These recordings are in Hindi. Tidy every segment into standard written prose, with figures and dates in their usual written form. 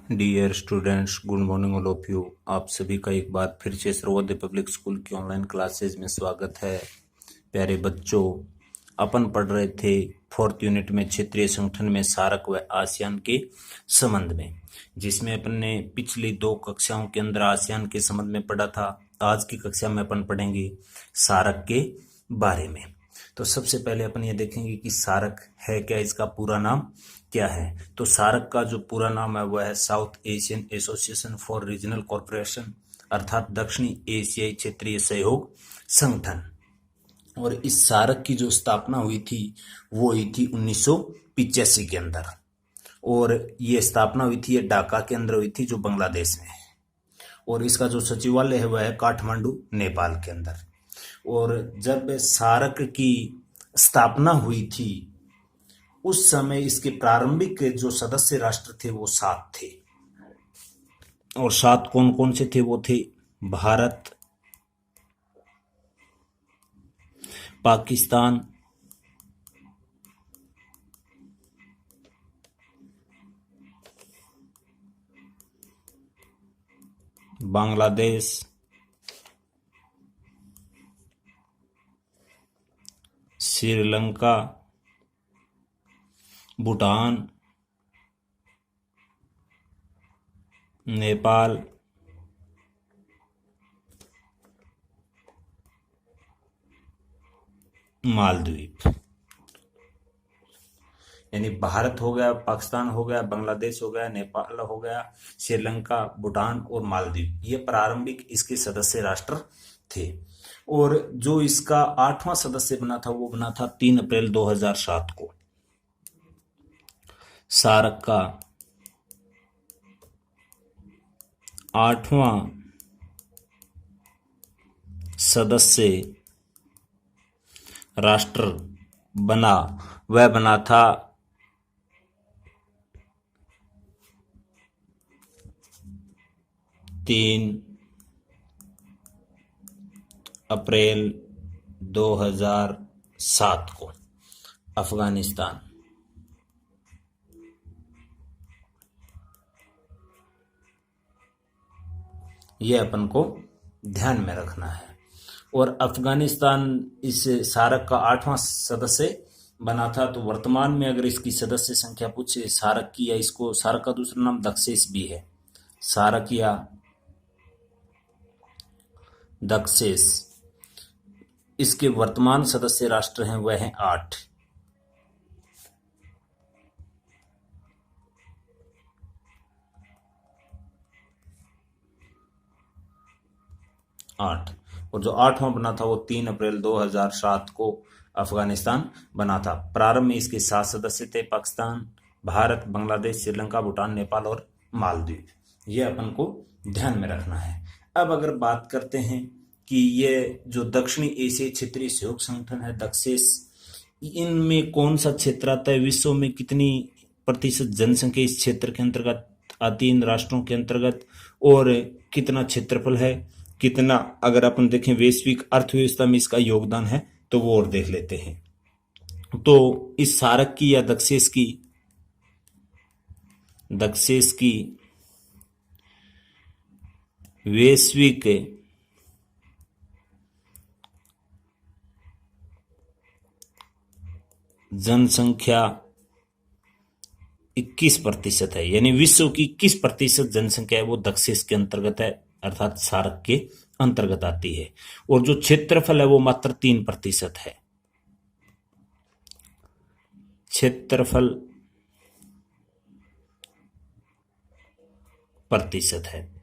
Dear students, good morning all of you. आप सभी का एक बार फिर से सर्वोदय पब्लिक स्कूल की ऑनलाइन क्लासेज में स्वागत है। प्यारे बच्चों, अपन पढ़ रहे थे फोर्थ यूनिट में क्षेत्रीय संगठन में सार्क व आसियान के संबंध में, जिसमें अपन ने पिछली 2 कक्षाओं के अंदर आसियान के संबंध में पढ़ा था। आज की कक्षा में अपन पढ़ेंगे सार्क के बारे में। तो सबसे पहले अपन ये देखेंगे कि सार्क है क्या, इसका पूरा नाम क्या है। तो सार्क का जो पूरा नाम है वह है south Asian association for regional corporation, अर्थात दक्षिणी एशियाई क्षेत्रीय सहयोग संगठन। और इस सार्क की जो स्थापना हुई थी वो हुई थी 1985 के अंदर, और ये स्थापना हुई थी, ये ढाका के अंदर हुई थी जो बांग्लादेश में है। और इसका जो सचिवालय है वह है काठमांडू, नेपाल के अंदर। और जब सार्क की स्थापना हुई थी उस समय इसके प्रारंभिक जो सदस्य राष्ट्र थे वो 7 थे। और 7 कौन कौन से थे? वो थे भारत, पाकिस्तान, बांग्लादेश, श्रीलंका, भूटान, नेपाल, मालदीव। यानी भारत हो गया, पाकिस्तान हो गया, बांग्लादेश हो गया, नेपाल हो गया, श्रीलंका, भूटान और मालदीव, ये प्रारंभिक इसके सदस्य राष्ट्र थे। और जो इसका 8वां सदस्य बना था वो बना था 3 अप्रैल 2007 को। सार्क का 8वां सदस्य राष्ट्र बना, वह बना था 3 अप्रैल 2007 को, अफगानिस्तान। यह अपन को ध्यान में रखना है। और अफगानिस्तान इस सार्क का 8वां सदस्य बना था। तो वर्तमान में अगर इसकी सदस्य संख्या पूछे सार्क की, या इसको सार्क का दूसरा नाम दक्षेस भी है, सार्क या दक्षेस, इसके वर्तमान सदस्य राष्ट्र हैं वह हैं 8। और जो 8वां बना था वो 3 अप्रैल 2007 को अफगानिस्तान बना था। प्रारंभ में इसके 7 सदस्य थे, पाकिस्तान, भारत, बांग्लादेश, श्रीलंका, भूटान, नेपाल और मालदीव। ये अपन को ध्यान में रखना है। अब अगर बात करते हैं कि ये जो दक्षिणी एशियाई क्षेत्रीय सहयोग संगठन है दक्षेस, इनमें कौन सा क्षेत्र आता है, विश्व में कितनी प्रतिशत जनसंख्या इस क्षेत्र के अंतर्गत आती है, इन राष्ट्रों के अंतर्गत, और कितना क्षेत्रफल है, कितना अगर अपन देखें वैश्विक अर्थव्यवस्था में इसका योगदान है तो वो और देख लेते हैं। तो इस सार्क की या दक्षेस की वैश्विक जनसंख्या 21% है। यानी विश्व की 21% जनसंख्या है वो दक्षेस के अंतर्गत है, अर्थात सार्क के अंतर्गत आती है। और जो क्षेत्रफल है वो मात्र 3% है। क्षेत्रफल प्रतिशत है।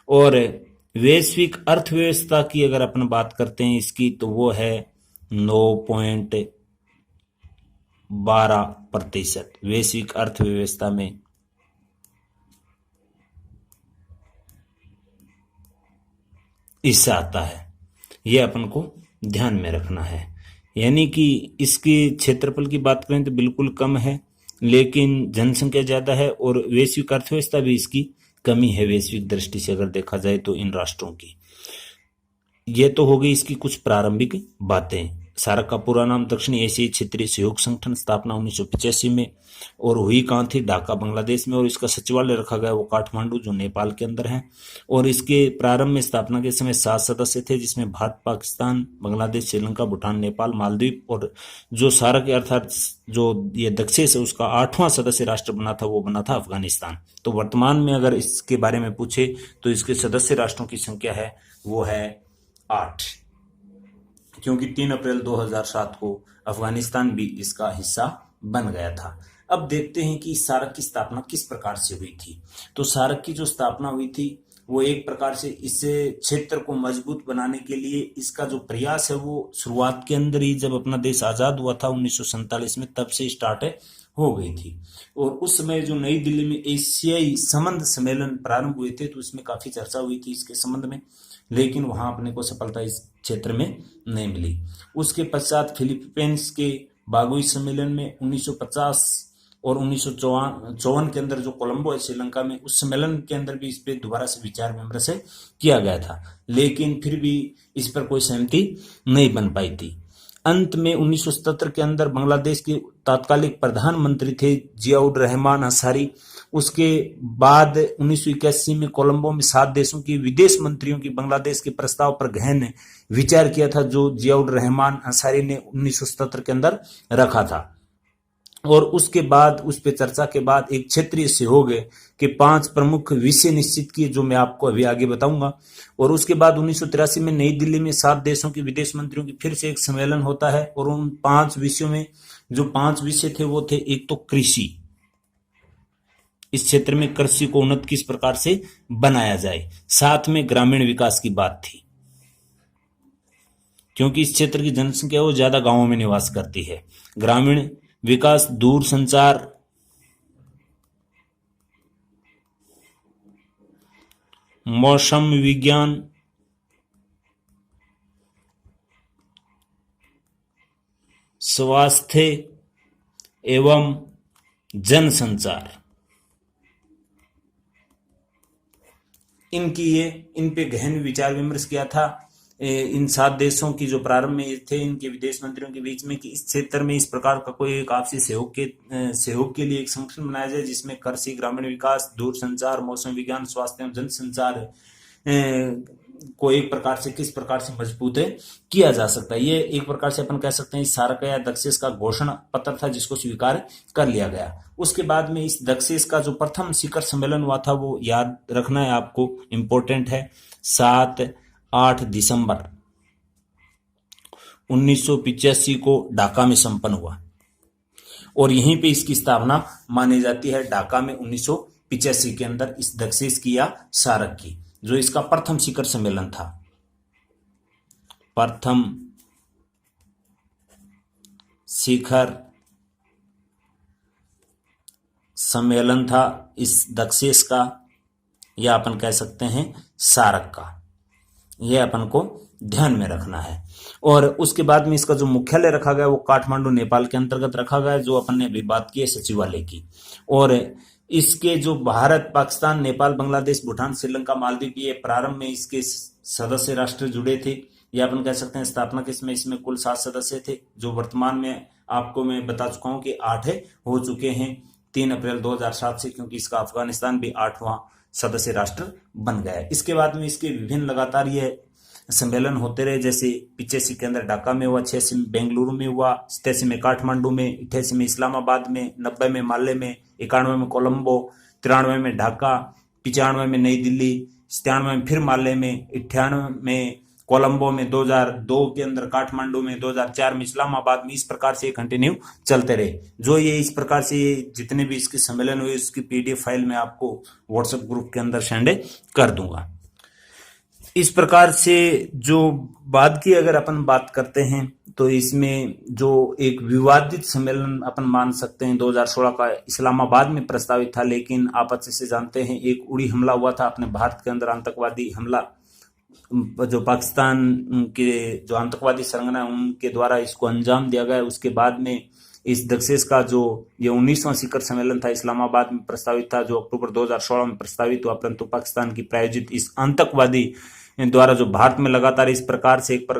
और वैश्विक अर्थव्यवस्था की अगर अपन बात करते हैं इसकी, तो वो है 9.12% वैश्विक अर्थव्यवस्था में इससे आता है। यह अपन को ध्यान में रखना है। यानी कि इसकी क्षेत्रफल की बात करें तो बिल्कुल कम है, लेकिन जनसंख्या ज्यादा है, और वैश्विक अर्थव्यवस्था भी इसकी कमी है वैश्विक दृष्टि से अगर देखा जाए तो इन राष्ट्रों की। ये तो हो गई इसकी कुछ प्रारंभिक बातें। सार्क का पूरा नाम दक्षिणी एशियाई क्षेत्रीय सहयोग संगठन, स्थापना 1985 में, और हुई कहाँ थी? ढाका बांग्लादेश में। और इसका सचिवालय रखा गया वो काठमांडू जो नेपाल के अंदर है। और इसके प्रारंभ में स्थापना के समय 7 सदस्य थे, जिसमें भारत, पाकिस्तान, बांग्लादेश, श्रीलंका, भूटान, नेपाल, मालदीव, और जो सार्क अर्थात जो ये दक्षेस है उसका 8वां सदस्य राष्ट्र बना था वो बना था अफगानिस्तान। तो वर्तमान में अगर इसके बारे में पूछे तो इसके सदस्य राष्ट्रों की संख्या है वो है 8, क्योंकि 3 अप्रैल 2007 को अफगानिस्तान भी इसका हिस्सा बन गया था। अब देखते हैं कि सार्क की स्थापना किस प्रकार से हुई थी। तो सार्क की जो स्थापना हुई थी वो एक प्रकार से इस क्षेत्र को मजबूत बनाने के लिए इसका जो प्रयास है वो शुरुआत के अंदर ही जब अपना देश आजाद हुआ था 1947 में, तब से स्टार्ट हो गई थी। और उस समय जो नई दिल्ली में एशियाई संबंध सम्मेलन प्रारंभ हुए थे तो उसमें काफी चर्चा हुई थी इसके संबंध में, लेकिन वहां अपने को सफलता इस क्षेत्र में नहीं मिली। उसके पश्चात फिलीपींस के बागुई सम्मेलन में 1950 और 1954 के अंदर जो कोलंबो है श्रीलंका में, उस सम्मेलन के अंदर भी इस पे दोबारा से विचार विमर्श किया गया था, लेकिन फिर भी इस पर कोई सहमति नहीं बन पाई थी। अंत में 1977 के अंदर बांग्लादेश के तात्कालिक प्रधानमंत्री थे जियाउर रहमान अंसारी। उसके बाद 1981 में कोलंबो में 7 देशों के विदेश मंत्रियों की बांग्लादेश के प्रस्ताव पर गहन विचार किया था, जो जियाउर रहमान अंसारी ने 1977 के अंदर रखा था। और उसके बाद उस पे चर्चा के बाद एक क्षेत्रीय सहयोग के 5 प्रमुख विषय निश्चित किए, जो मैं आपको अभी आगे बताऊंगा। और उसके बाद 1983 में नई दिल्ली में 7 देशों के विदेश मंत्रियों की फिर से एक सम्मेलन होता है। और उन 5 विषयों में जो 5 विषय थे वो थे, एक तो कृषि, इस क्षेत्र में कृषि को उन्नत किस प्रकार से बनाया जाए। साथ में ग्रामीण विकास की बात थी, क्योंकि इस क्षेत्र की जनसंख्या वो ज्यादा गांवों में निवास करती है। ग्रामीण विकास, दूर संचार, मौसम विज्ञान, स्वास्थ्य एवं जनसंचार, इन पे गहन विचार विमर्श किया था इन 7 देशों की जो प्रारंभ में थे इनके विदेश मंत्रियों के बीच में, कि इस क्षेत्र में इस प्रकार का कोई एक आपसी सहयोग के लिए एक संगठन बनाया जाए, जिसमें कृषि, ग्रामीण विकास, दूर संचार, मौसम विज्ञान, स्वास्थ्य एवं जनसंचार को एक प्रकार से किस प्रकार से मजबूत किया जा सकता है। ये एक प्रकार से अपन कह सकते हैं सार्क या दक्षेस का घोषणा पत्र था, जिसको स्वीकार कर लिया गया। उसके बाद में इस दक्षेस का जो प्रथम शिखर सम्मेलन हुआ था वो याद रखना है आपको, इंपॉर्टेंट है, 7-8 दिसंबर 1985 को ढाका में संपन्न हुआ। और यहीं पे इसकी स्थापना मानी जाती है, ढाका में 1985 के अंदर इस दक्षेस की या सार्क की, जो इसका प्रथम शिखर सम्मेलन था। प्रथम शिखर सम्मेलन था इस दक्षेस का, या अपन कह सकते हैं सार्क का। यह अपन को ध्यान में रखना है। और उसके बाद में इसका जो मुख्यालय रखा गया वो काठमांडू नेपाल के अंतर्गत रखा गया, जो अपन ने अभी बात की है सचिवालय की। और इसके जो भारत, पाकिस्तान, नेपाल, बांग्लादेश, भूटान, श्रीलंका, मालदीव, ये प्रारंभ में इसके सदस्य राष्ट्र जुड़े थे, या अपन कह सकते हैं स्थापना के समय इसमें कुल 7 सदस्य थे, जो वर्तमान में आपको मैं बता चुका हूं कि 8 हो चुके हैं 3 अप्रैल 2007 से, क्योंकि इसका अफगानिस्तान भी 8वां सदस्य राष्ट्र बन गया है। इसके बाद में इसके विभिन्न लगातार ये सम्मेलन होते रहे, जैसे 85 के अंदर ढाका में हुआ, 86 में बेंगलुरु में हुआ, 87 में काठमांडू में, 88 में इस्लामाबाद में, 90 में माले में, 91 में कोलंबो, 93 में ढाका, 95 में नई दिल्ली, 97 में फिर माले में, 98 में कोलंबो में, 2002 के अंदर काठमांडू में, 2004 में इस्लामाबाद में। इस प्रकार से कंटिन्यू चलते रहे। जो ये इस प्रकार से जितने भी इसके सम्मेलन हुए उसकी PDF फाइल में आपको व्हाट्सएप ग्रुप के अंदर सेंड कर दूंगा। इस प्रकार से जो बाद की अगर अपन बात करते हैं तो इसमें जो एक विवादित सम्मेलन अपन मान सकते हैं 2016 का इस्लामाबाद में प्रस्तावित था, लेकिन आप अच्छे से जानते हैं एक उड़ी हमला हुआ था अपने भारत के अंदर, आतंकवादी हमला, जो पाकिस्तान के जो आतंकवादी संगठन है उनके द्वारा इसको अंजाम दिया गया। उसके बाद में इस दक्षेस का जो ये 19वां शिखर सम्मेलन था इस्लामाबाद में प्रस्तावित था, जो अक्टूबर 2016 में प्रस्तावित हुआ, परंतु पाकिस्तान की प्रायोजित इस आतंकवादी द्वारा जो भारत में लगातार इस प्रकार से एक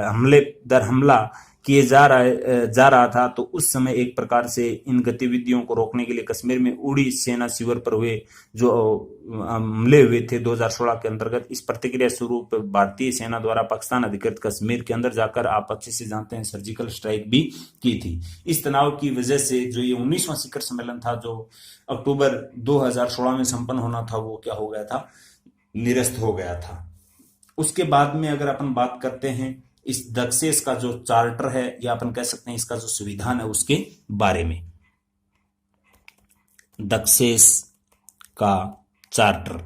हमले दर हमला किए जा रहा था, तो उस समय एक प्रकार से इन गतिविधियों को रोकने के लिए कश्मीर में उड़ी सेना शिविर पर हुए जो हमले हुए थे 2016 के अंतर्गत, इस प्रतिक्रिया स्वरूप भारतीय सेना द्वारा पाकिस्तान अधिकृत कश्मीर के अंदर जाकर, आप अच्छे से जानते हैं, सर्जिकल स्ट्राइक भी की थी। इस तनाव की वजह से जो ये 19वां शिखर सम्मेलन था जो अक्टूबर 2016 में संपन्न होना था, वो क्या हो गया था, निरस्त हो गया था। उसके बाद में अगर अपन बात करते हैं इस दक्षेस का जो चार्टर है, या अपन कह सकते हैं इसका जो संविधान है, उसके बारे में। दक्षेस का चार्टर,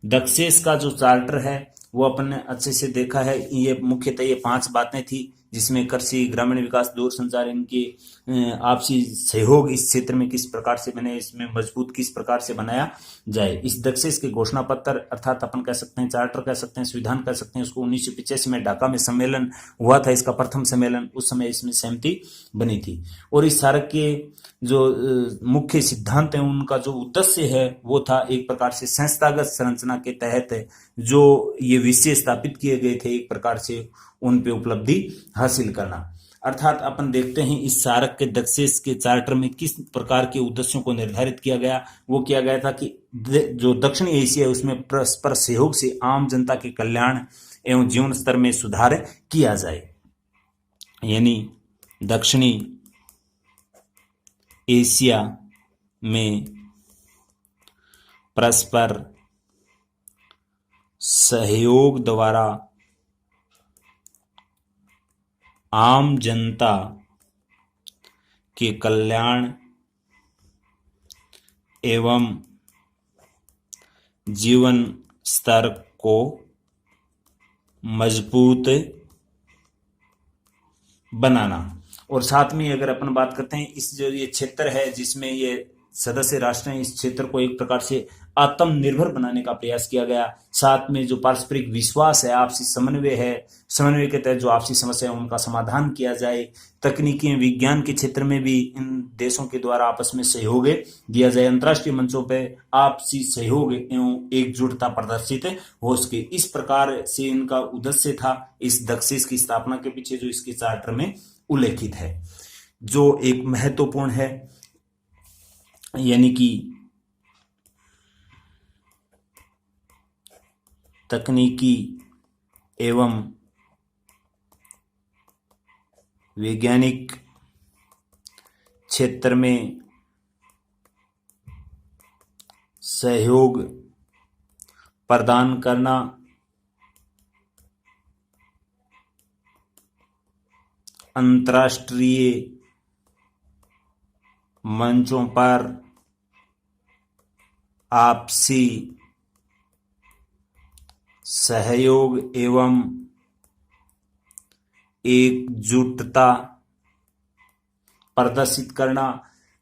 दक्षेस का जो चार्टर है वो अपन ने अच्छे से देखा है। ये मुख्यतः ये 5 बातें थी, जिसमें कृषि, ग्रामीण विकास, दूरसंचार, इनके आपसी सहयोग इस क्षेत्र में किस प्रकार से बने, इसमें मजबूत किस प्रकार से बनाया जाए। इस दक्षेस के घोषणा पत्र, अर्थात अपन कह सकते हैं चार्टर कह सकते हैं, संविधान कह सकते हैं, उसको 1985 में ढाका में सम्मेलन हुआ था, इसका प्रथम सम्मेलन। उस समय इसमें सहमति बनी थी। और इस स्मारक के जो मुख्य सिद्धांत हैं, उनका जो उद्देश्य है वो था एक प्रकार से संस्थागत संरचना के तहत जो ये विषय स्थापित किए गए थे, एक प्रकार से उन पे उपलब्धि हासिल करना। अर्थात अपन देखते हैं इस स्मारक के दक्षेस के चार्टर में किस प्रकार के उद्देश्यों को निर्धारित किया गया। वो किया गया था कि जो दक्षिणी एशिया है उसमें परस्पर सहयोग से आम जनता के कल्याण एवं जीवन स्तर में सुधार किया जाए। यानी दक्षिणी एशिया में परस्पर सहयोग द्वारा आम जनता के कल्याण एवं जीवन स्तर को मजबूत बनाना। और साथ में अगर अपन बात करते हैं इस जो ये क्षेत्र है जिसमें ये सदस्य राष्ट्र हैं, इस क्षेत्र को एक प्रकार से आत्मनिर्भर बनाने का प्रयास किया गया। साथ में जो पारस्परिक विश्वास है, आपसी समन्वय है, समन्वय के तहत जो आपसी समस्या है उनका समाधान किया जाए। तकनीकी विज्ञान के क्षेत्र में भी इन देशों के द्वारा आपस में सहयोग दिया जाए। अंतर्राष्ट्रीय मंचों पर आपसी सहयोग एवं एकजुटता प्रदर्शित हो सके। इस प्रकार से इनका उद्देश्य था इस दक्षेस की स्थापना के पीछे, जो इसके चार्टर में उल्लेखित है। जो एक महत्वपूर्ण है, यानी कि तकनीकी एवं वैज्ञानिक क्षेत्र में सहयोग प्रदान करना, अंतर्राष्ट्रीय मंचों पर आपसी सहयोग एवं एकजुटता प्रदर्शित करना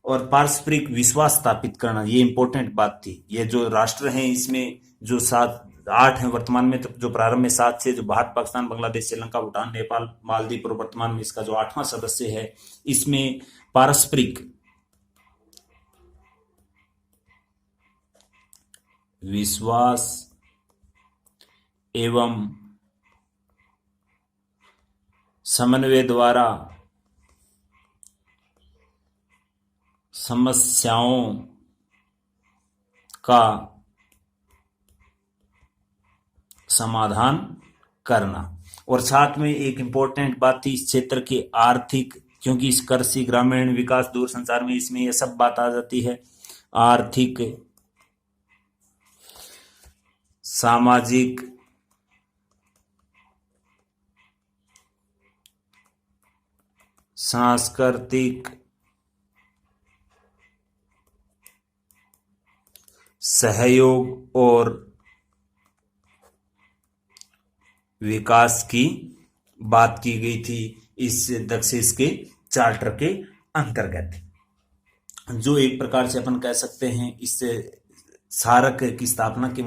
और पारस्परिक विश्वास स्थापित करना, ये इंपॉर्टेंट बात थी। ये जो राष्ट्र हैं इसमें जो 8 हैं वर्तमान में, तो जो प्रारंभ में 7 से, जो भारत, पाकिस्तान, बांग्लादेश, श्रीलंका, भूटान, नेपाल, मालदीव, और वर्तमान में इसका जो 8वां सदस्य है, इसमें पारस्परिक विश्वास एवं समन्वय द्वारा समस्याओं का समाधान करना। और साथ में एक इंपॉर्टेंट बात थी इस क्षेत्र के आर्थिक, क्योंकि इस कृषि, ग्रामीण विकास, दूरसंचार में इसमें यह सब बात आ जाती है। आर्थिक, सामाजिक, सांस्कृतिक सहयोग और विकास की बात की गई थी इस दक्षेस के चार्टर के अंतर्गत। जो एक प्रकार से अपन कह सकते हैं इस स्मारक की स्थापना के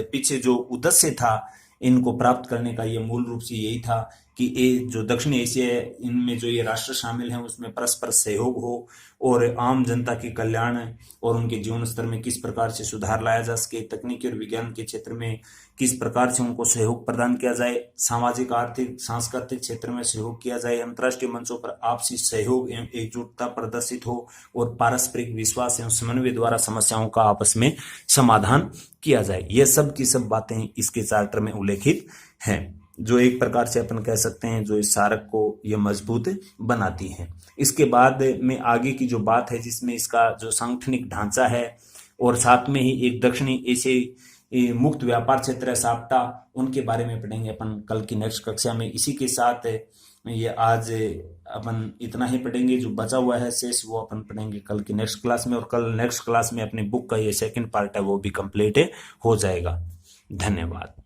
पीछे जो उद्देश्य था इनको प्राप्त करने का, ये मूल रूप से यही था कि ये जो दक्षिण एशिया है इनमें जो ये राष्ट्र शामिल हैं उसमें परस्पर सहयोग हो और आम जनता के कल्याण और उनके जीवन स्तर में किस प्रकार से सुधार लाया जा सके, तकनीकी और विज्ञान के क्षेत्र में किस प्रकार से उनको सहयोग प्रदान किया जाए, सामाजिक आर्थिक सांस्कृतिक क्षेत्र में सहयोग किया जाए, अंतर्राष्ट्रीय मंचों पर आपसी सहयोग एवं एकजुटता प्रदर्शित हो और पारस्परिक विश्वास एवं समन्वय द्वारा समस्याओं का आपस में समाधान किया जाए। ये सब की सब बातें इसके चार्टर में उल्लेखित हैं, जो एक प्रकार से अपन कह सकते हैं जो इस स्मारक को ये मजबूत बनाती हैं। इसके बाद में आगे की जो बात है जिसमें इसका जो सांगठनिक ढांचा है और साथ में ही एक दक्षिणी एशियाई मुक्त व्यापार क्षेत्र है साप्टा, उनके बारे में पढ़ेंगे अपन कल की नेक्स्ट कक्षा में। इसी के साथ ये आज अपन इतना ही पढ़ेंगे, जो बचा हुआ है शेष वो अपन पढ़ेंगे कल की नेक्स्ट क्लास में, और कल नेक्स्ट क्लास में अपनी बुक का ये सेकंड पार्ट है वो भी कंप्लीट हो जाएगा। धन्यवाद।